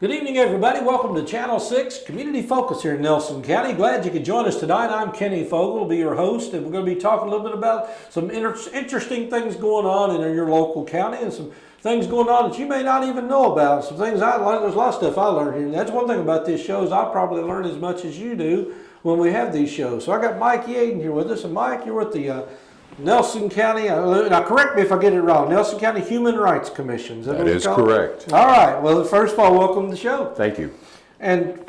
Good evening, everybody. Welcome to Channel 6 Community Focus here in Nelson County. Glad you could join us tonight. I'm Kenny Fogle, will be your host, and we're going to be talking a little bit about some interesting things going on in your local county and some things going on that you may not even know about. Some things I learned. There's a lot of stuff I learned here. And that's one thing about this show is I probably learn as much as you do when we have these shows. So I got Mike Yaden here with us. And Mike, you're with the Nelson County, now correct me if I get it wrong, Nelson County Human Rights Commission. That is correct. All right. Well, first of all, welcome to the show. Thank you. And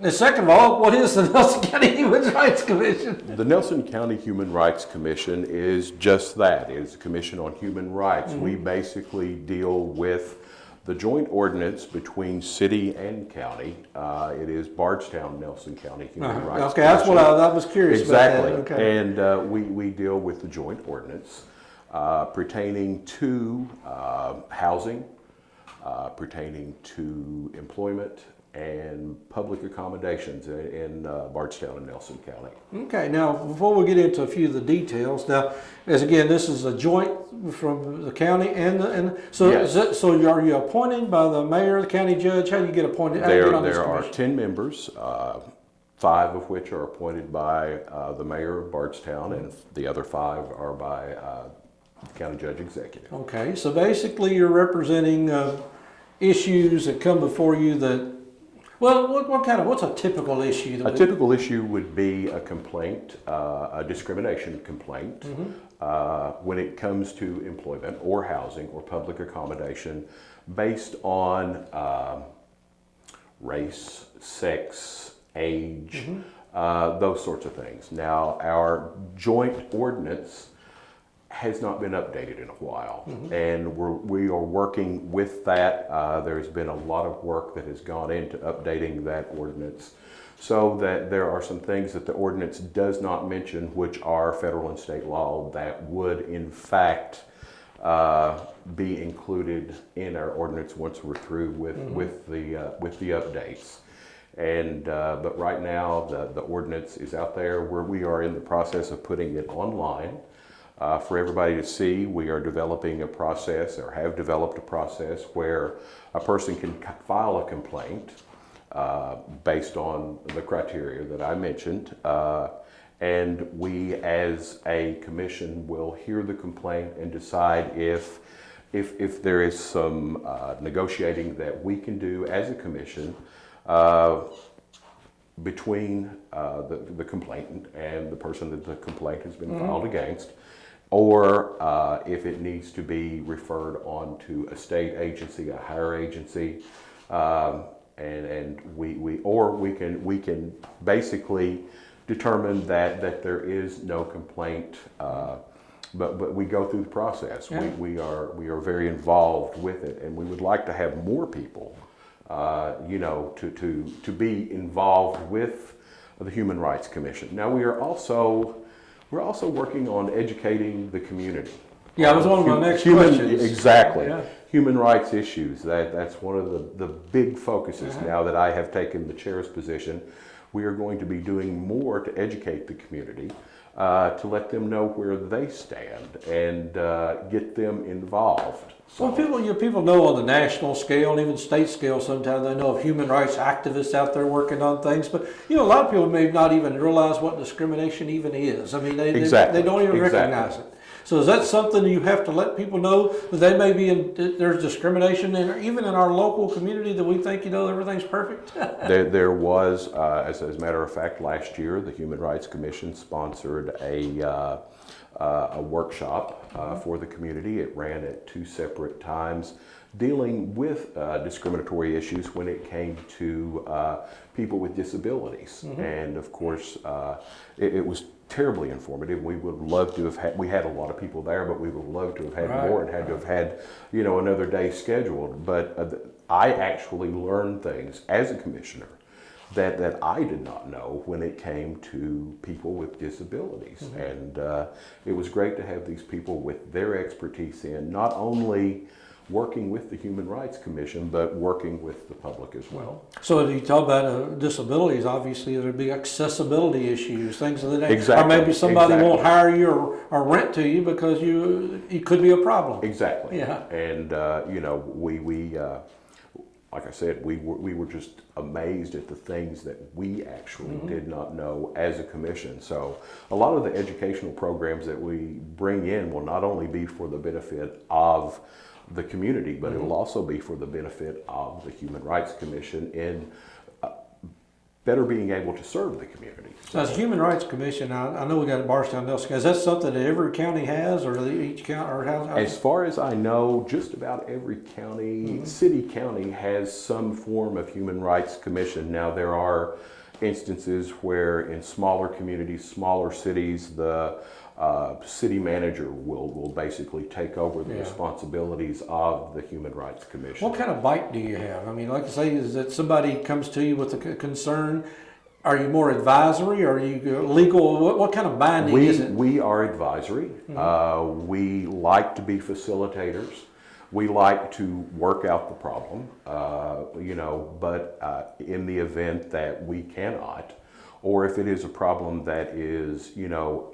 second of all, what is the Nelson County Human Rights Commission? The Nelson County Human Rights Commission is just that. It is a commission on human rights. We basically deal with the joint ordinance between city and county. It is Bardstown, Nelson County Human Rights Okay, that's what I was curious about. Exactly. Okay. And we deal with the joint ordinance pertaining to housing, pertaining to employment, and public accommodations in Bardstown and Nelson County. Okay, now before we get into a few of the details, now as again, this is a joint from the county and so Yes. So are you appointed by the mayor, the county judge? How do you get appointed? There are 10 members, 5 of which are appointed by the mayor of Bardstown, and the other 5 are by the county judge executive. Okay, so basically you're representing issues that come before you that. Well, what's a typical issue? A typical issue would be a complaint, a discrimination complaint, when it comes to employment or housing or public accommodation based on race, sex, age, those sorts of things. Now, our joint ordinance has not been updated in a while, and we are working with that. There's been a lot of work that has gone into updating that ordinance so that there are some things that the ordinance does not mention, which are federal and state law, that would in fact be included in our ordinance once we're through with the updates. And but right now the ordinance is out there where we are in the process of putting it online. For everybody to see. We are developing a process, or have developed a process, where a person can file a complaint based on the criteria that I mentioned, and we as a commission will hear the complaint and decide if there is some negotiating that we can do as a commission between the complainant and the person that the complaint has been filed against, or if it needs to be referred on to a state agency, a higher agency, and we can basically determine that there is no complaint, but we go through the process. Yeah. We are very involved with it, and we would like to have more people, to be involved with the Human Rights Commission. Now we're also working on educating the community. Yeah, that was one of my next questions. Exactly. Yeah. Human rights issues. That's one of the big focuses now that I have taken the chair's position. We are going to be doing more to educate the community, to let them know where they stand and get them involved. So. Well, people know on the national scale and even state scale sometimes they know of human rights activists out there working on things, but a lot of people may not even realize what discrimination even is. I mean, they don't even recognize it. So is that something you have to let people know that they may be there's discrimination even in our local community that we think everything's perfect? There was, as a matter of fact, last year the Human Rights Commission sponsored a workshop for the community. It ran at 2 separate times, dealing with discriminatory issues when it came to people with disabilities. And of course, it was terribly informative. We would love to have we had a lot of people there, but we would love to have had more and had to have had, another day scheduled. But I actually learned things as a commissioner that I did not know when it came to people with disabilities. And it was great to have these people with their expertise in not only working with the Human Rights Commission, but working with the public as well. So you talk about disabilities, obviously there'd be accessibility issues, things of the nature. Exactly. Or maybe somebody won't hire you or rent to you because it could be a problem. Exactly. Yeah. And like I said, we were just amazed at the things that we actually did not know as a commission. So a lot of the educational programs that we bring in will not only be for the benefit of the community, but it will also be for the benefit of the Human Rights Commission in better being able to serve the community. So as a Human Rights Commission, I know we got Barstown, Nelson. Is that something that every county has, or each county, or how? As far as I know, just about every county, city county has some form of Human Rights Commission. Now there are instances where in smaller communities, smaller cities, the city manager will basically take over the responsibilities of the Human Rights Commission. What kind of bite do you have? I mean, like I say, is that somebody comes to you with a concern? Are you more advisory? Or are you legal? What kind of binding is it? We are advisory. We like to be facilitators. We like to work out the problem, but in the event that we cannot, or if it is a problem that is,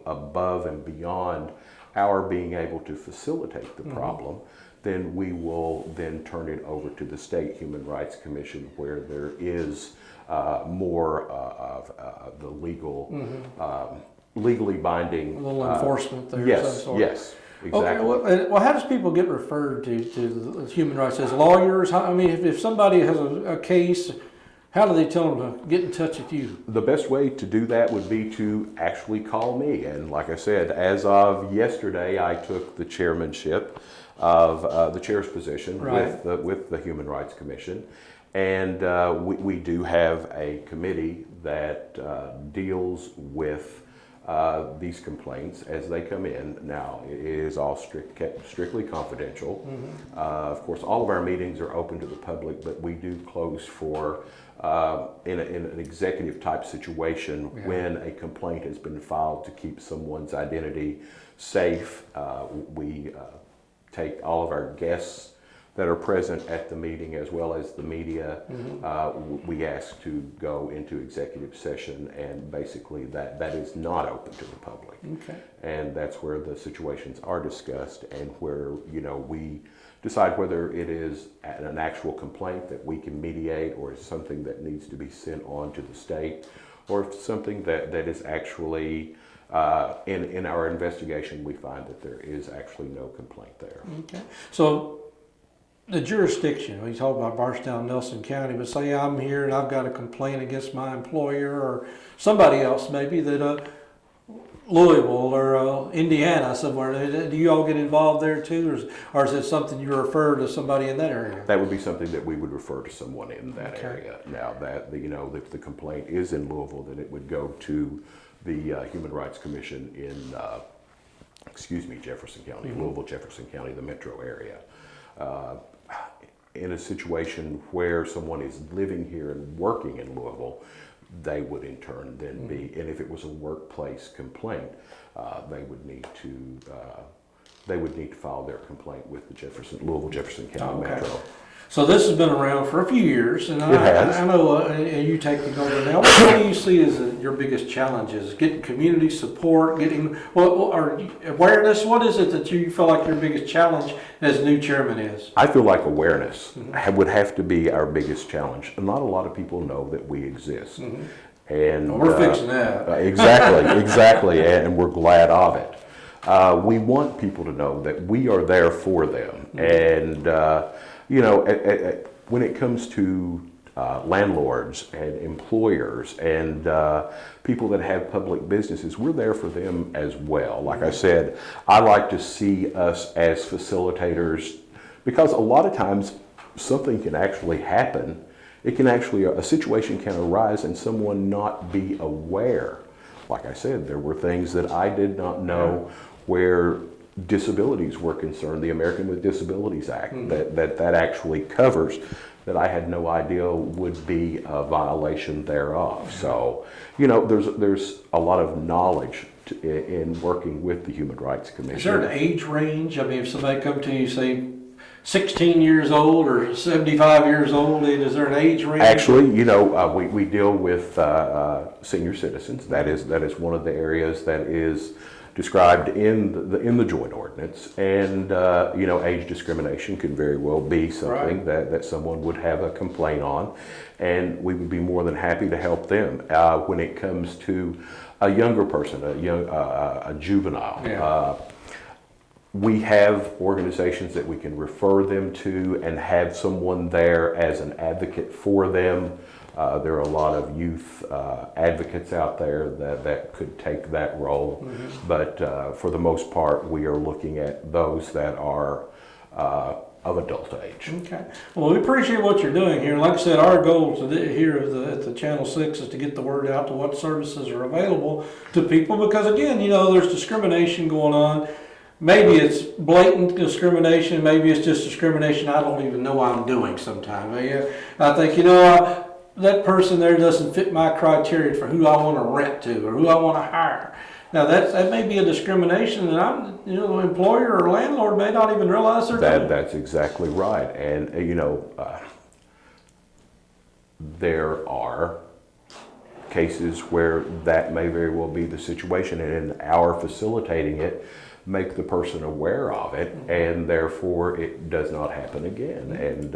above and beyond our being able to facilitate the problem, then we will then turn it over to the State Human Rights Commission, where there is more of the legal, legally binding. A little enforcement there. Yes, of some sort. yes, exactly. Okay, well, how does people get referred to the human rights? As lawyers? I mean, if somebody has a case, how do they tell them to get in touch with you? The best way to do that would be to actually call me. And like I said, as of yesterday, I took the chairmanship of the chair's position with the Human Rights Commission. And we do have a committee that deals with these complaints as they come in. Now, it is all kept strictly confidential. Of course, all of our meetings are open to the public, but we do close for in an executive type situation when a complaint has been filed to keep someone's identity safe. We take all of our guests that are present at the meeting, as well as the media. We ask to go into executive session, and basically that is not open to the public. Okay. And that's where the situations are discussed, and where we decide whether it is an actual complaint that we can mediate, or is something that needs to be sent on to the state, or if something that is actually in our investigation we find that there is actually no complaint there. Okay. So the jurisdiction, we talk about Barstown, Nelson County, but say I'm here and I've got a complaint against my employer or somebody else maybe that Louisville or Indiana somewhere. Do you all get involved there too, or is it something you refer to somebody in that area? That would be something that we would refer to someone in that area. Now that if the complaint is in Louisville, then it would go to the Human Rights Commission in Jefferson County, Louisville, Jefferson County, the metro area. In a situation where someone is living here and working in Louisville, they would in turn then be, and if it was a workplace complaint, they would need to file their complaint with the Louisville Jefferson County Metro. So this has been around for a few years, and It has. I know you take the over now. What do you see as your biggest challenges? Getting community support, getting or awareness. What is it that you feel like your biggest challenge as new chairman is? I feel like awareness would have to be our biggest challenge. Not a lot of people know that we exist, and Well, we're fixing that. exactly, and we're glad of it. We want people to know that we are there for them, and when it comes to landlords and employers and people that have public businesses, we're there for them as well. Like I said, I like to see us as facilitators, because a lot of times something can actually happen. A situation can arise and someone not be aware. Like I said, there were things that I did not know where disabilities were concerned. The American with Disabilities Act that actually covers, that I had no idea would be a violation thereof. So, there's a lot of knowledge in working with the Human Rights Commission. Is there an age range? I mean, if somebody come to you, say 16 years old or 75 years old, is there an age range? Actually, we deal with senior citizens. That is one of the areas that is described in the joint ordinance, and age discrimination could very well be something that someone would have a complaint on, and we would be more than happy to help them when it comes to a younger person, a juvenile. Yeah. We have organizations that we can refer them to and have someone there as an advocate for them. There are a lot of youth advocates out there that could take that role, but for the most part, we are looking at those that are of adult age. Okay. Well, we appreciate what you're doing here. Like I said, our goal here at the Channel 6 is to get the word out to what services are available to people, because again, there's discrimination going on. Maybe it's blatant discrimination, maybe it's just discrimination I don't even know I'm doing sometimes. I think, that person there doesn't fit my criteria for who I want to rent to or who I want to hire. Now that may be a discrimination that I'm, employer or landlord may not even realize they're doing. That's exactly right, and there are cases where that may very well be the situation, and in our facilitating it, make the person aware of it, and therefore it does not happen again. And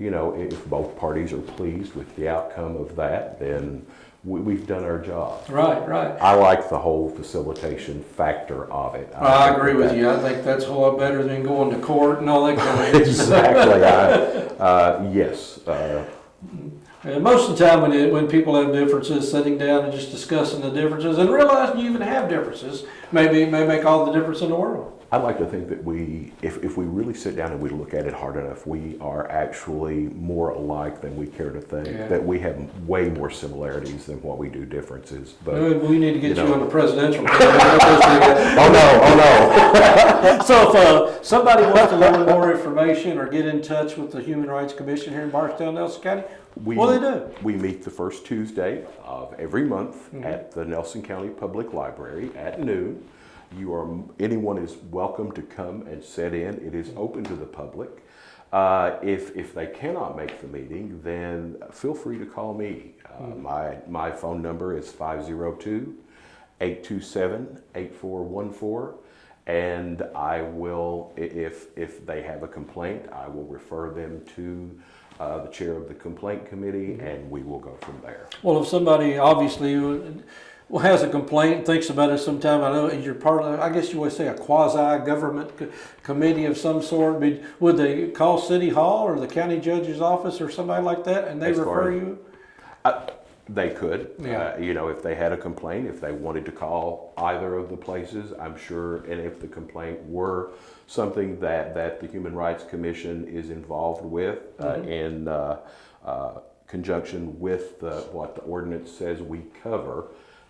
if both parties are pleased with the outcome of that, then we've done our job. Right. I like the whole facilitation factor of it. I agree with you. I think that's a whole lot better than going to court and all that kind of Exactly. Yes. And most of the time when people have differences, sitting down and just discussing the differences and realizing you even have differences may make all the difference in the world. I'd like to think that if we really sit down and we look at it hard enough, we are actually more alike than we care to think. Yeah. That we have way more similarities than what we do differences. But we need to get you on the presidential. Oh no! So if somebody wants to learn more information or get in touch with the Human Rights Commission here in Barstown, Nelson County, what do they do? We meet the first Tuesday of every month at the Nelson County Public Library at noon. Anyone is welcome to come and sit in. It is open to the public. If they cannot make the meeting, then feel free to call me. My phone number is 502-827-8414, and I will, if they have a complaint, I will refer them to the chair of the complaint committee, and we will go from there. Well, if somebody obviously has a complaint, thinks about it sometime, I know you're part of, I guess you would say, a quasi-government committee of some sort. Would they call City Hall or the county judge's office or somebody like that, and they refer you? They could. Yeah. If they had a complaint, if they wanted to call either of the places, I'm sure, and if the complaint were something that the Human Rights Commission is involved with in conjunction with what the ordinance says we cover.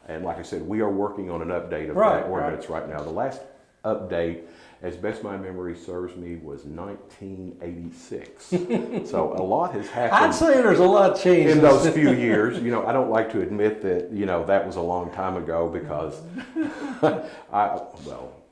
And like I said, we are working on an update of that ordinance right now. The last update, as best my memory serves me, was 1986. So a lot has happened. I'd say there's a lot of change in those few years. I don't like to admit that that was a long time ago, because I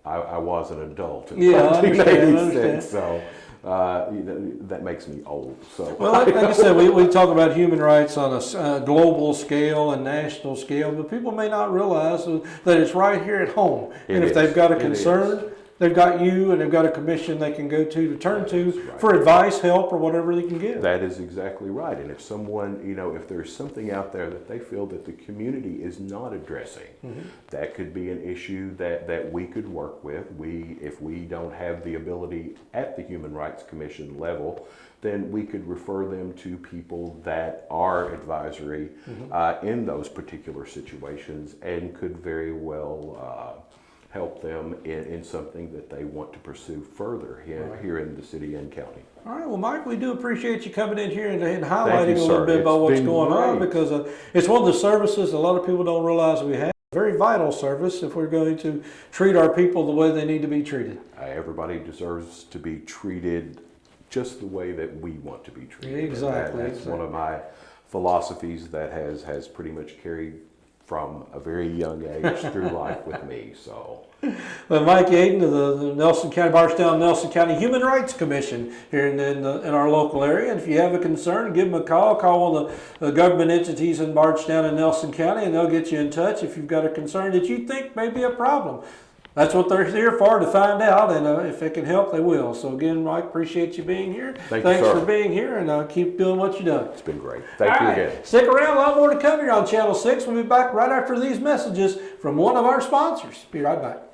was an adult in 1986. So that makes me old. So well, like I said, we talk about human rights on a global scale and national scale, but people may not realize that it's right here at home. And if they've got a concern, they've got you, and they've got a commission they can go to turn to for advice, help, or whatever they can get. That is exactly right. And if someone, if there's something out there that they feel that the community is not addressing, that could be an issue that we could work with. If we don't have the ability at the Human Rights Commission level, then we could refer them to people that are advisory in those particular situations, and could very well help them in something that they want to pursue further here in the city and county. All right, well, Mike, we do appreciate you coming in here and highlighting a little bit about what's going on, because it's one of the services a lot of people don't realize we have. A very vital service if we're going to treat our people the way they need to be treated. Everybody deserves to be treated just the way that we want to be treated. Exactly. That's one of my philosophies that has pretty much carried from a very young age through life with me. So, well, Mike Yaden of the Nelson County, Barstown Nelson County Human Rights Commission here in our local area. And if you have a concern, give them a call. Call one of the government entities in Barstown and Nelson County, and they'll get you in touch if you've got a concern that you think may be a problem. That's what they're here for, to find out, and if it can help, they will. So again, Mike, appreciate you being here. Thanks you, for sir. being here, and keep doing what you've done. It's been great. Thank All you right. again. Stick around, a lot more to come here on Channel 6. We'll be back right after these messages from one of our sponsors. Be right back.